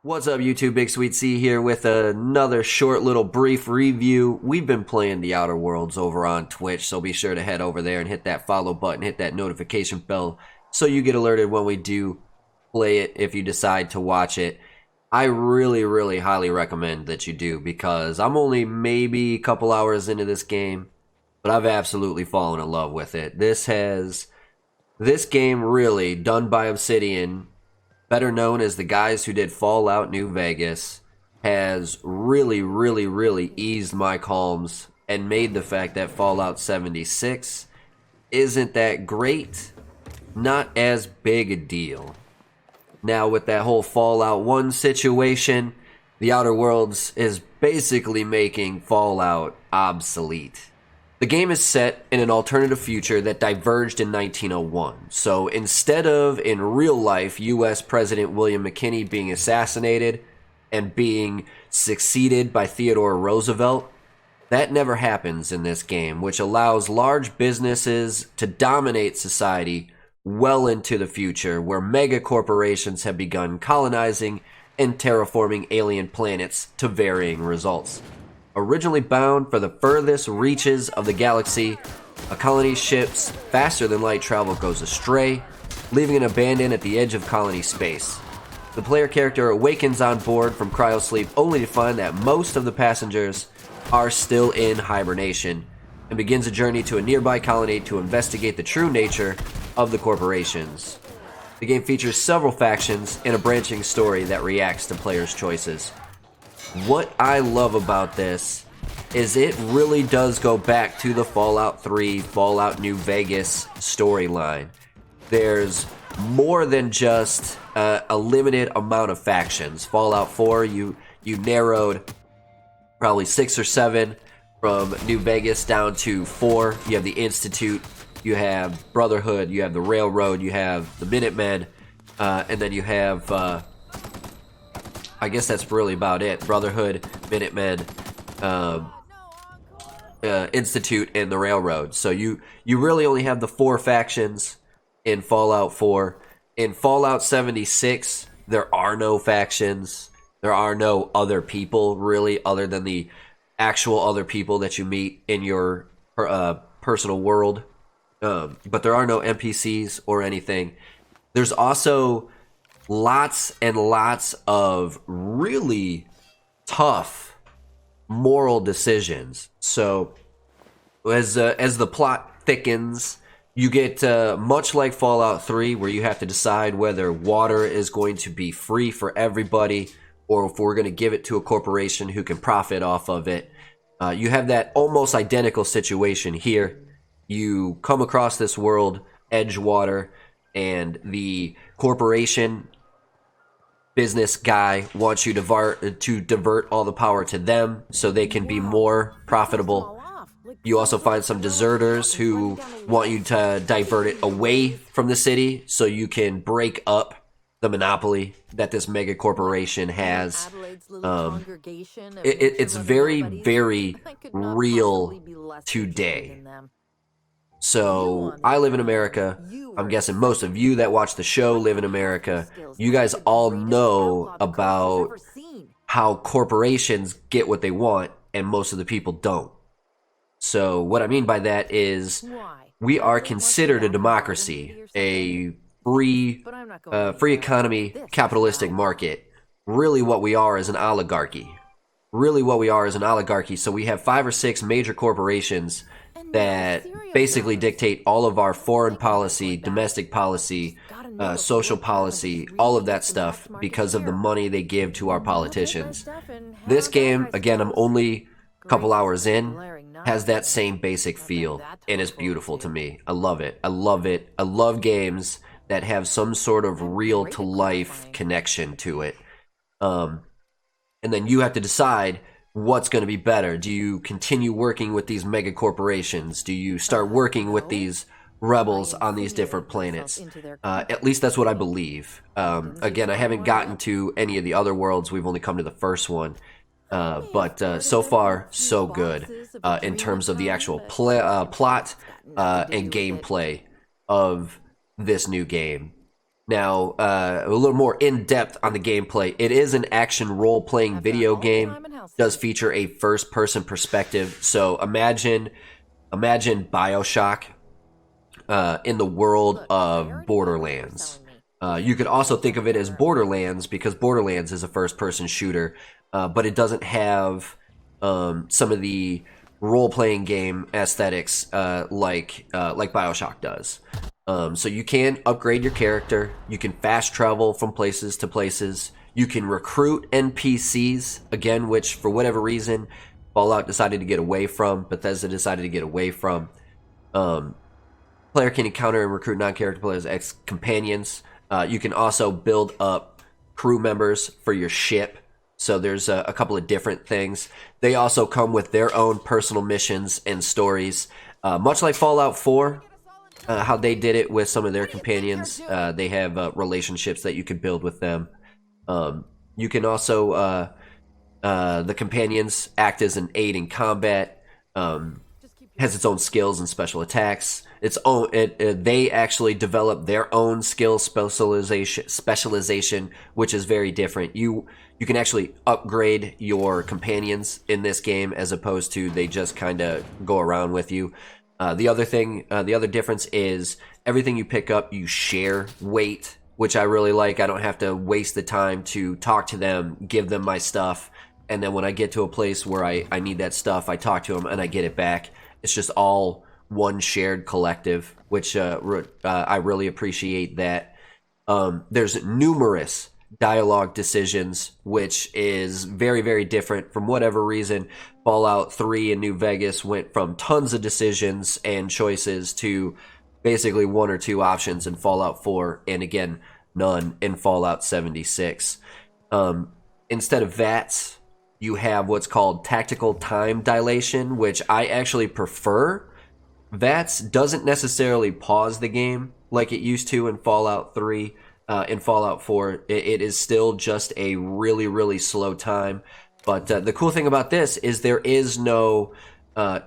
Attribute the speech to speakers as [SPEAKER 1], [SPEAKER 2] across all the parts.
[SPEAKER 1] What's up, YouTube? BigSweetC here with another short little brief review. We've been playing The Outer Worlds over on Twitch, so be sure to head over there and hit that follow button, hit that notification bell, so you get alerted when we do play it if you decide to watch it. I really highly recommend that you do, because I'm only maybe a couple hours into this game, but I've absolutely fallen in love with it. This game, really, done by Obsidian, better known as the guys who did Fallout New Vegas, has really eased my qualms and made the fact that Fallout 76 isn't that great not as big a deal. Now, with that whole Fallout 1 situation, The Outer Worlds is basically making Fallout obsolete. The game is set in an alternative future that diverged in 1901. So instead of, in real life, U.S. President William McKinley being assassinated and being succeeded by Theodore Roosevelt, that never happens in this game, which allows large businesses to dominate society well into the future, where megacorporations have begun colonizing and terraforming alien planets to varying results. Originally bound for the furthest reaches of the galaxy, a colony ship's faster-than-light travel goes astray, leaving it abandoned at the edge of colony space. The player character awakens on board from cryosleep only to find that most of the passengers are still in hibernation, and begins a journey to a nearby colony to investigate the true nature of the corporations. The game features several factions and a branching story that reacts to players' choices. What I love about this is it really does go back to the Fallout 3, Fallout New Vegas storyline. There's more than just a limited amount of factions. Fallout 4, you narrowed probably 6 or 7 from New Vegas down to 4. You have the Institute, you have Brotherhood, you have the Railroad, you have the Minutemen, and then you have... I guess that's really about it. Brotherhood, Minutemen, Institute, and the Railroad. So you really only have the 4 factions in Fallout 4. In Fallout 76, there are no factions. There are no other people, really, other than the actual other people that you meet in your personal world. But there are no NPCs or anything. There's also lots and lots of really tough moral decisions. So as the plot thickens, you get much like Fallout 3, where you have to decide whether water is going to be free for everybody, or if we're going to give it to a corporation who can profit off of it. You have that almost identical situation here. You come across this world, Edgewater, and the corporation business guy wants you to divert all the power to them so they can be more profitable. You also find some deserters who want you to divert it away from the city so you can break up the monopoly that this mega corporation has. It's very real today. So, I live in America. I'm guessing most of you that watch the show live in America. You guys all know about how corporations get what they want, and most of the people don't. So, what I mean by that is, we are considered a democracy, a free economy, capitalistic market. Really what we are is an oligarchy. So we have 5 or 6 major corporations that basically dictate all of our foreign policy, domestic policy, social policy, all of that stuff, because of the money they give to our politicians. This game, again, I'm only a couple hours in, has that same basic feel, and it's beautiful to me. I love it. I love games that have some sort of real-to-life connection to it. And then you have to decide what's going to be better. Do you continue working with these mega corporations? Do you start working with these rebels on these different planets? At least that's what I believe. Again, I haven't gotten to any of the other worlds. We've only come to the first one. But so far, so good in terms of the actual plot and gameplay of this new game. Now, a little more in-depth on the gameplay. It is an action role-playing video game. Does feature a first-person perspective. So imagine BioShock in the world of Borderlands. You could also think of it as Borderlands because Borderlands is a first-person shooter, but it doesn't have some of the role-playing game aesthetics like BioShock does. So you can upgrade your character. You can fast travel from places to places. You can recruit NPCs, again, which for whatever reason, Fallout decided to get away from. Bethesda decided to get away from. Player can encounter and recruit non-character players as companions. You can also build up crew members for your ship. So there's a couple of different things. They also come with their own personal missions and stories. Much like Fallout 4, how they did it with some of their companions. They have relationships that you can build with them. You can also, the companions act as an aid in combat, has its own skills and special attacks. They actually develop their own skill specialization, which is very different. You can actually upgrade your companions in this game as opposed to they just kind of go around with you. The other difference is everything you pick up, you share weight, which I really like. I don't have to waste the time to talk to them, give them my stuff, and then when I get to a place where I need that stuff, I talk to them and I get it back. It's just all one shared collective, which I really appreciate that. There's numerous dialogue decisions, which is very, very different. From whatever reason, Fallout 3 and New Vegas went from tons of decisions and choices to basically one or two options in Fallout 4, and again, none in Fallout 76. Instead of VATS, you have what's called tactical time dilation, which I actually prefer. VATS doesn't necessarily pause the game like it used to in Fallout 3. In Fallout 4, it is still just a really, really slow time. But the cool thing about this is there is no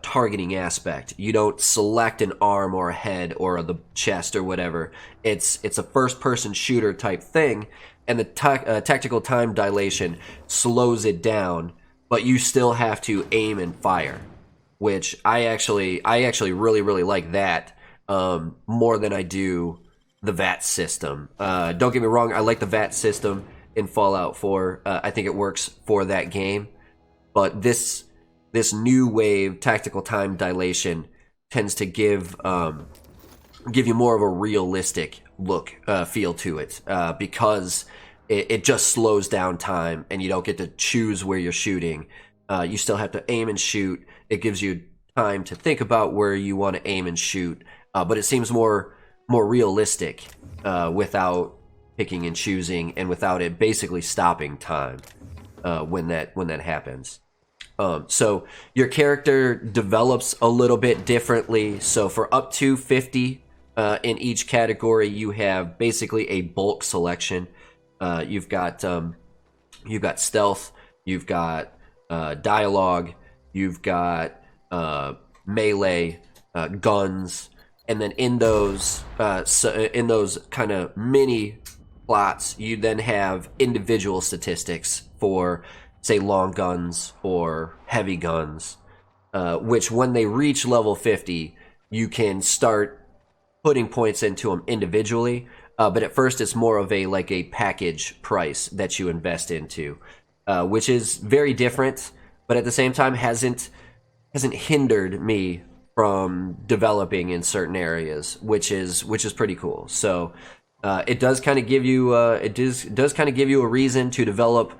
[SPEAKER 1] targeting aspect. You don't select an arm or a head or the chest or whatever. It's a first-person shooter type thing, and the tactical time dilation slows it down, but you still have to aim and fire, which I actually really, really like that more than I do the VAT system. Don't get me wrong, I like the VAT system in Fallout 4. I think it works for that game. But this new wave tactical time dilation tends to give you more of a realistic feel to it, because it just slows down time and you don't get to choose where you're shooting. You still have to aim and shoot. It gives you time to think about where you want to aim and shoot, but it seems more realistic without picking and choosing and without it basically stopping time when that happens. So your character develops a little bit differently. So for up to 50 in each category, you have basically a bulk selection. You've got stealth, you've got dialogue, you've got melee, guns. And then in those kind of mini plots, you then have individual statistics for, say, long guns or heavy guns, which when they reach level 50, you can start putting points into them individually. But at first, it's more of a package price that you invest into, which is very different, but at the same time hasn't hindered me from developing in certain areas, which is pretty cool. So it does kind of give you a reason to develop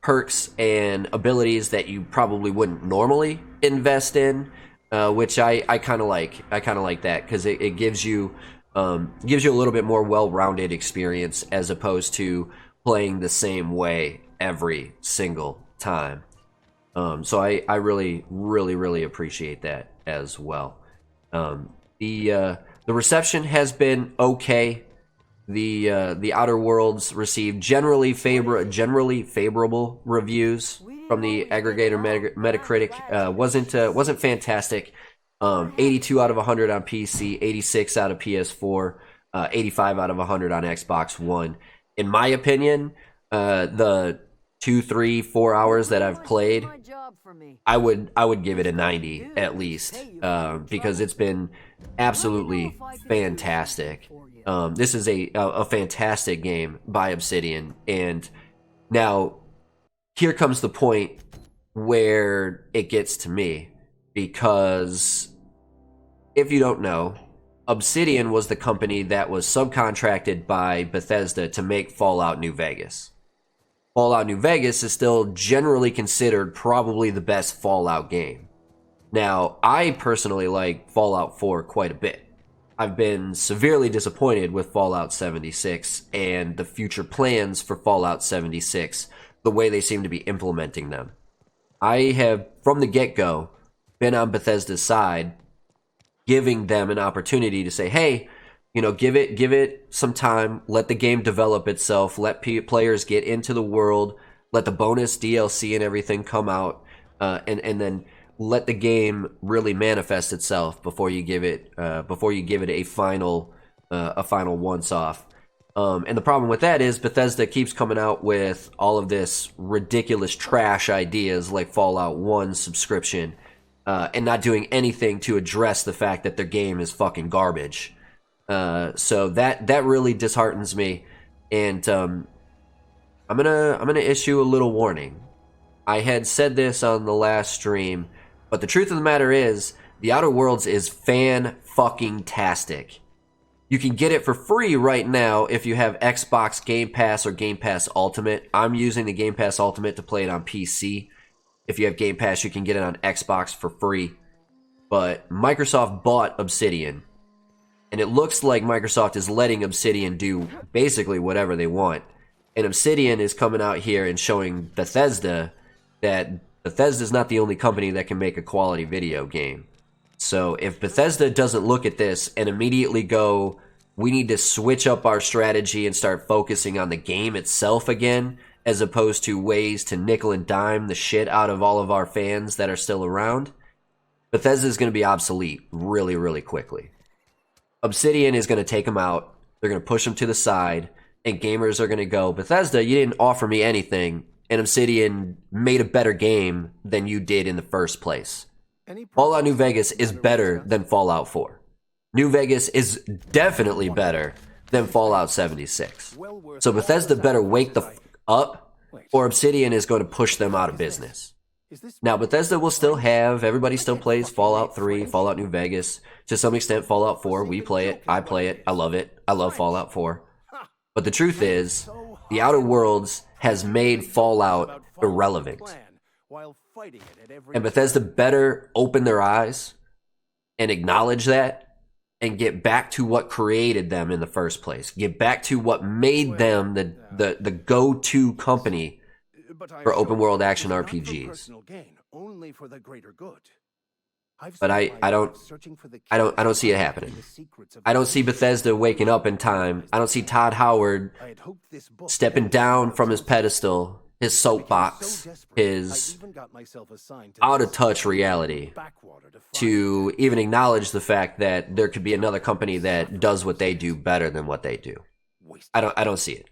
[SPEAKER 1] perks and abilities that you probably wouldn't normally invest in, which I kind of like. I kind of like that because it gives you a little bit more well-rounded experience as opposed to playing the same way every single time. So I really, really, really appreciate that as well. The reception has been okay. The Outer Worlds received generally favorable reviews from the aggregator Metacritic. Wasn't fantastic. 82 out of 100 on PC, 86 out of PS4. 85 out of 100 on Xbox One. In my opinion, the 2, 3, 4 hours that I've played, I would give it a 90 at least, because it's been absolutely fantastic. This is a fantastic game by Obsidian, and now here comes the point where it gets to me, because if you don't know, Obsidian was the company that was subcontracted by Bethesda to make Fallout New Vegas. Fallout New Vegas is still generally considered probably the best Fallout game. Now, I personally like Fallout 4 quite a bit. I've been severely disappointed with Fallout 76 and the future plans for Fallout 76, the way they seem to be implementing them. I have, from the get-go, been on Bethesda's side, giving them an opportunity to say, hey, you know, give it some time, let the game develop itself, let players get into the world, let the bonus DLC and everything come out, and then let the game really manifest itself before you give it a final once off. And the problem with that is Bethesda keeps coming out with all of this ridiculous trash ideas like Fallout 1 subscription, and not doing anything to address the fact that their game is fucking garbage. So that really disheartens me, and I'm gonna issue a little warning. I had said this on the last stream, but the truth of the matter is, The Outer Worlds is fan-fucking-tastic. You can get it for free right now if you have Xbox Game Pass or Game Pass Ultimate. I'm using the Game Pass Ultimate to play it on PC. If you have Game Pass, you can get it on Xbox for free. But Microsoft bought Obsidian, and it looks like Microsoft is letting Obsidian do basically whatever they want. And Obsidian is coming out here and showing Bethesda that Bethesda is not the only company that can make a quality video game. So if Bethesda doesn't look at this and immediately go, we need to switch up our strategy and start focusing on the game itself again, as opposed to ways to nickel and dime the shit out of all of our fans that are still around, Bethesda is going to be obsolete really, really quickly. Obsidian is going to take them out. They're going to push them to the side, and gamers are going to go, Bethesda, you didn't offer me anything, and Obsidian made a better game than you did in the first place. Fallout New Vegas is better than Fallout 4. New Vegas is definitely better than Fallout 76. So Bethesda better wake the f up, or Obsidian is going to push them out of business. Now, Bethesda will still have, everybody still plays Fallout 3, Fallout New Vegas, to some extent Fallout 4, we play it, I love it, I love Fallout 4. But the truth is, The Outer Worlds has made Fallout irrelevant. And Bethesda better open their eyes and acknowledge that and get back to what created them in the first place. Get back to what made them the go-to company for open world action RPGs. But I don't see it happening. I don't see Bethesda waking up in time. I don't see Todd Howard stepping down from his pedestal, his soapbox, his out-of-touch reality, to even acknowledge the fact that there could be another company that does what they do better than what they do. I don't see it.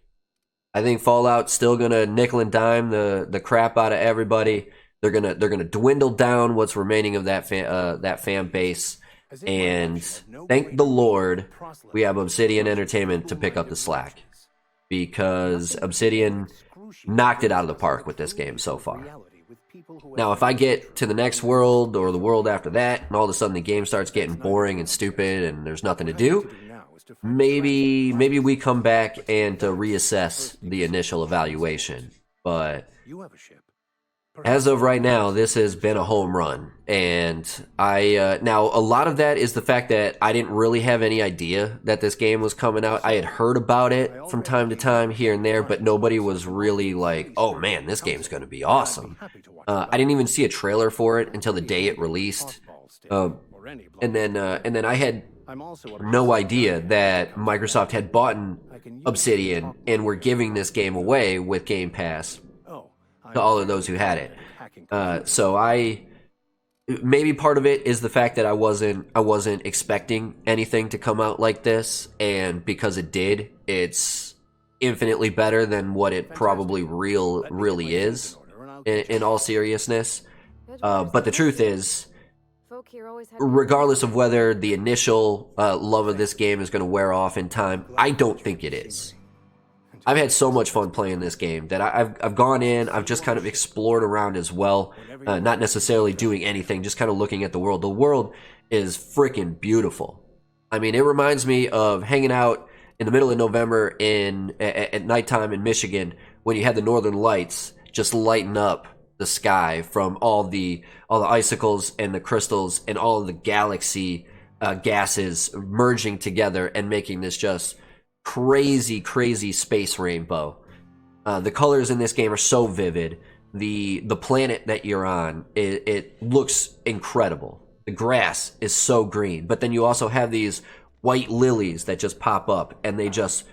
[SPEAKER 1] I think Fallout's still gonna nickel and dime the crap out of everybody. They're gonna dwindle down what's remaining of that fan base, and thank the Lord we have Obsidian Entertainment to pick up the slack, because Obsidian knocked it out of the park with this game so far. Now, if I get to the next world or the world after that, and all of a sudden the game starts getting boring and stupid and there's nothing to do, maybe we come back and reassess the initial evaluation. But as of right now, this has been a home run, and now a lot of that is the fact that I didn't really have any idea that this game was coming out. I had heard about it from time to time here and there, but nobody was really like, "Oh man, this game's going to be awesome." I didn't even see a trailer for it until the day it released, and then I had no idea that Microsoft had bought Obsidian and were giving this game away with Game Pass to all of those who had it. So I maybe part of it is the fact that I wasn't expecting anything to come out like this, and because it did, it's infinitely better than what it probably really is, in all seriousness. But the truth is, regardless of whether the initial love of this game is going to wear off in time, I don't think it is. I've had so much fun playing this game that I've gone in, I've just kind of explored around as well, not necessarily doing anything, just kind of looking at the world. The world is freaking beautiful. I mean, it reminds me of hanging out in the middle of November at nighttime in Michigan when you had the northern lights just lighting up the sky from all the icicles and the crystals and all of the galaxy gases merging together and making this just crazy space rainbow. The colors in this game are so vivid. The planet that you're on, it looks incredible. The grass is so green, but then you also have these white lilies that just pop up, and they just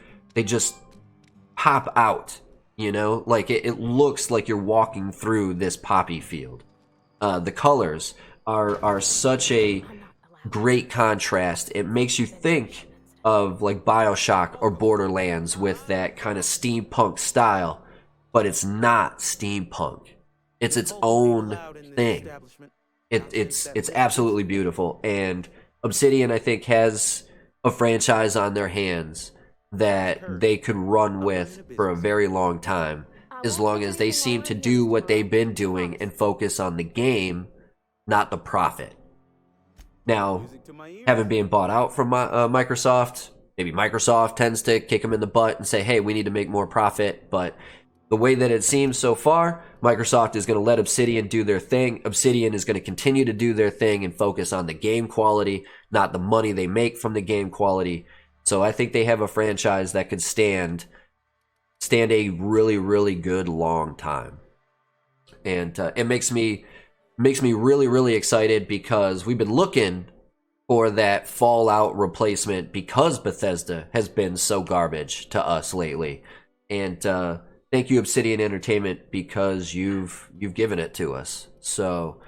[SPEAKER 1] pop out. You know, like it looks like you're walking through this poppy field. The colors are such a great contrast. It makes you think of like BioShock or Borderlands with that kind of steampunk style, but it's not steampunk. It's its own thing. It's absolutely beautiful, and Obsidian, I think, has a franchise on their hands that they could run with for a very long time, as long as they seem to do what they've been doing and focus on the game, not the profit. Now, having been bought out from Microsoft, maybe Microsoft tends to kick them in the butt and say, hey, we need to make more profit. But the way that it seems so far, Microsoft is going to let Obsidian do their thing. Obsidian is going to continue to do their thing and focus on the game quality, not the money they make from the game quality. So I think they have a franchise that could stand a really good long time. And it makes me really excited, because we've been looking for that Fallout replacement because Bethesda has been so garbage to us lately. And thank you, Obsidian Entertainment, because you've given it to us. So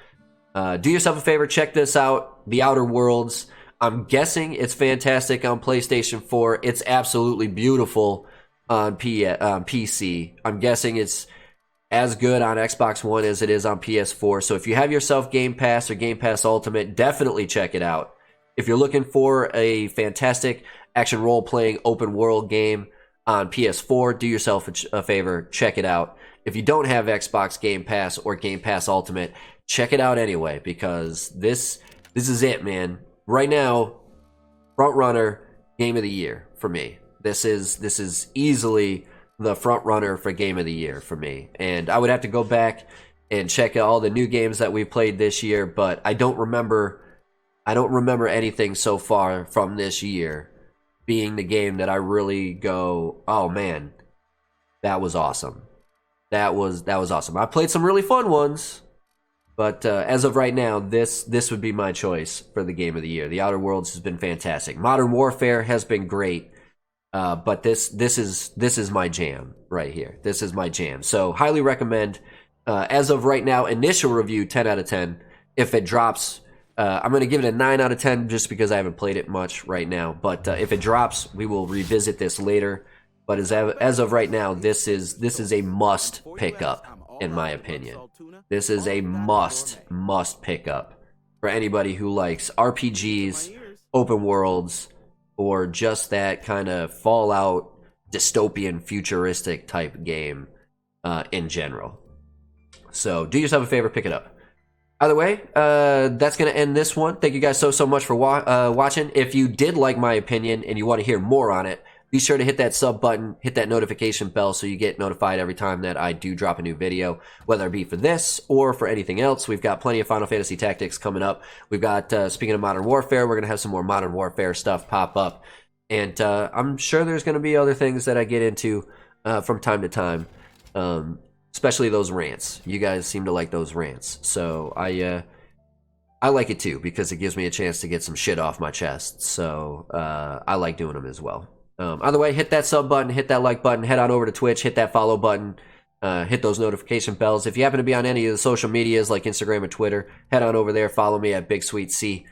[SPEAKER 1] do yourself a favor, check this out, The Outer Worlds. I'm guessing it's fantastic on PlayStation 4. It's absolutely beautiful on PC. I'm guessing it's as good on Xbox One as it is on PS4. So if you have yourself Game Pass or Game Pass Ultimate, definitely check it out. If you're looking for a fantastic action role-playing open world game on PS4, do yourself a favor, check it out. If you don't have Xbox Game Pass or Game Pass Ultimate, check it out anyway, because this is it, man. Right now, front runner game of the year for me. This is easily the front runner for game of the year for me. And I would have to go back and check out all the new games that we've played this year, but I don't remember anything so far from this year being the game that I really go, oh man, that was awesome. That was awesome. I played some really fun ones. But as of right now, this would be my choice for the game of the year. The Outer Worlds has been fantastic. Modern Warfare has been great, but this is my jam right here. This is my jam. So highly recommend. As of right now, initial review 10 out of 10. If it drops, I'm going to give it a 9 out of 10 just because I haven't played it much right now. But if it drops, we will revisit this later. But as of right now, this is a must pick up, in my opinion. This is a must pick up for anybody who likes RPGs, open worlds, or just that kind of Fallout dystopian futuristic type game in general. So do yourself a favor, pick it up. Either way, that's going to end this one. Thank you guys so much for watching. If you did like my opinion and you want to hear more on it, be sure to hit that sub button, hit that notification bell so you get notified every time that I do drop a new video, whether it be for this or for anything else. We've got plenty of Final Fantasy Tactics coming up. We've got, speaking of Modern Warfare, we're going to have some more Modern Warfare stuff pop up. And I'm sure there's going to be other things that I get into from time to time, especially those rants. You guys seem to like those rants. So I like it too, because it gives me a chance to get some shit off my chest. So I like doing them as well. Either way, hit that sub button, hit that like button, head on over to Twitch, hit that follow button. hit those notification bells. If you happen to be on any of the social medias like Instagram or Twitter, head on over there. Follow me at BigSweetC.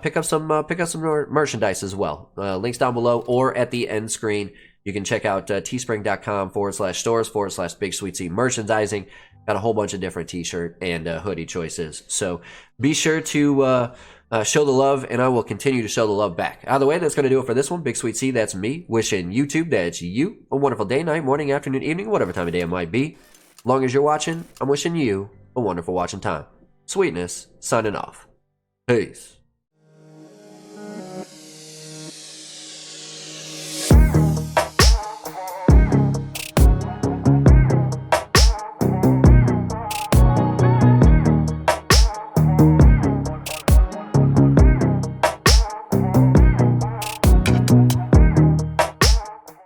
[SPEAKER 1] Pick up some merchandise as well. Links down below or at the end screen. You can check out teespring.com/stores/BigSweetC merchandising. Got a whole bunch of different t-shirt and hoodie choices. So be sure to show the love, and I will continue to show the love back. Either way, that's going to do it for this one. BigSweetC, that's me. Wishing YouTube, that's you, a wonderful day, night, morning, afternoon, evening, whatever time of day it might be. As long as you're watching, I'm wishing you a wonderful watching time. Sweetness, signing off. Peace.